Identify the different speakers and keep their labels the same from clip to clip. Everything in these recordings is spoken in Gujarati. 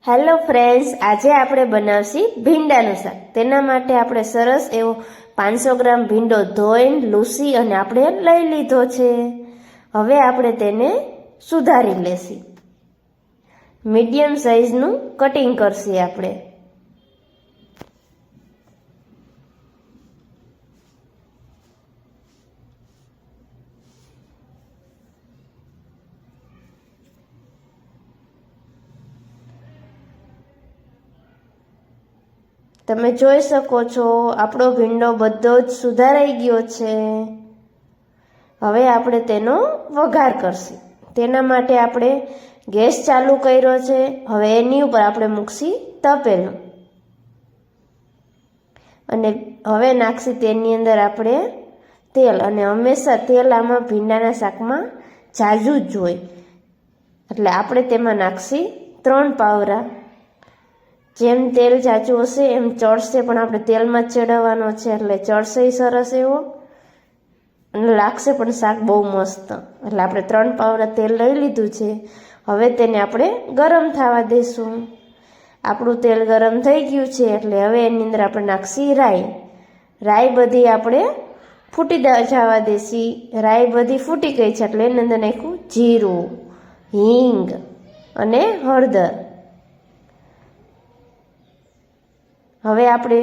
Speaker 1: હેલો ફ્રેન્ડ્સ, આજે આપણે બનાવશી ભીંડાનું શાક। તેના માટે આપણે સરસ એવો 500 ગ્રામ ભીંડો ધોઈને લૂસી અને આપણે લઈ લીધો છે। હવે આપણે તેને સુધારી લેશી। મીડિયમ સાઈઝનું કટિંગ કરશી આપણે। તમે જોઈ શકો છો આપણો ભીંડો બધો જ સુધારાઈ ગયો છે। હવે આપણે તેનો વઘાર કરશી। તેના માટે આપણે ગેસ ચાલુ કર્યો છે। હવે એની ઉપર આપણે મૂકશી તપેલું અને હવે નાખશી તેની અંદર આપણે તેલ। અને હંમેશા તેલ આમાં ભીંડાના શાકમાં જાજુ જ હોય, એટલે આપણે તેમાં નાખશી 3 પાવરા। જેમ તેલ જાચું હશે એમ ચડશે, પણ આપણે તેલમાં જ ચડાવવાનો છે એટલે ચડશે સરસ એવો અને લાગશે પણ શાક બહુ મસ્ત। એટલે આપણે 3 પાવરા તેલ લઈ લીધું છે। હવે તેને આપણે ગરમ થવા દઈશું। આપણું તેલ ગરમ થઈ ગયું છે એટલે હવે એની અંદર આપણે નાખશી રાઈ। રાઈ બધી આપણે ફૂટી જવા દેશી। રાઈ બધી ફૂટી ગઈ છે એટલે એની અંદર નાખ્યું જીરું, હિંગ અને હળદર। હવે આપણે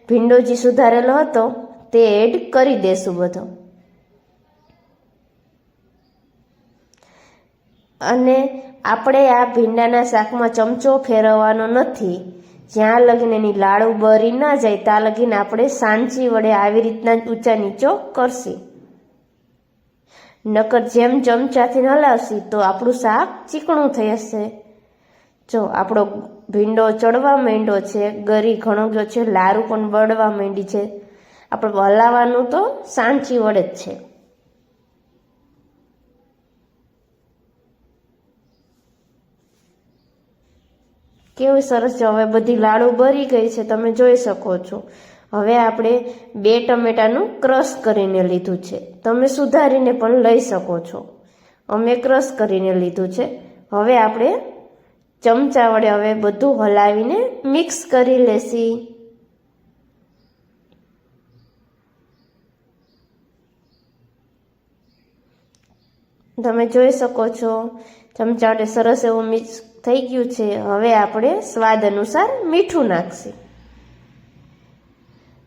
Speaker 1: ભીંડો જે સુધારેલો હતો તે એડ કરી દેશું બધો। અને આપણે આ ભીંડાના શાકમાં ચમચો ફેરવવાનો નથી। જ્યાં લગીને એની લાડુ બરી ના જાય ત્યાં લગીને આપણે સાંચી વડે આવી રીતના જ ઊંચા નીચો કરશી। નકર જેમ ચમચાથી હલાવશી તો આપણું શાક ચીકણું થઈ જશે। જો આપણો ભીંડો ચડવા માંડ્યો છે, ગરી ઘણો ગયો છે, લારું પણ બળવા માંડી છે। આપણે હલાવવાનું તો સાંચી વડે જ છે। કેવી સરસ છે। હવે બધી લાડુ બરી ગઈ છે, તમે જોઈ શકો છો। હવે આપણે 2 ટમેટાનું ક્રશ કરીને લીધું છે। તમે સુધારીને પણ લઈ શકો છો, અમે ક્રશ કરીને લીધું છે। હવે આપણે ચમચા વડે હવે બધું હલાવીને મિક્સ કરી લેશી। તમે જોઈ શકો છો ચમચા વડે સરસ એવું મિક્સ થઈ ગયું છે। હવે આપણે સ્વાદ અનુસાર મીઠું નાખશી।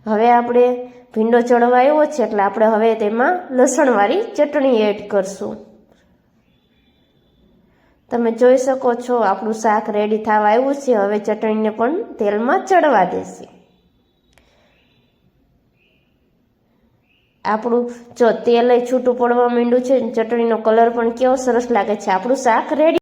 Speaker 1: હવે આપણે ભીંડો ચડવા આવ્યો છે એટલે આપણે હવે તેમાં લસણવાળી ચટણી એડ કરશું। તમે જોઈ શકો છો આપણું શાક રેડી થવા આવ્યું છે। હવે ચટણીને પણ તેલમાં ચડવા દેશી। આપણું જો તેલ છૂટું પડવા માંડ્યું છે, ચટણીનો કલર પણ કેવો સરસ લાગે છે। આપણું શાક રેડી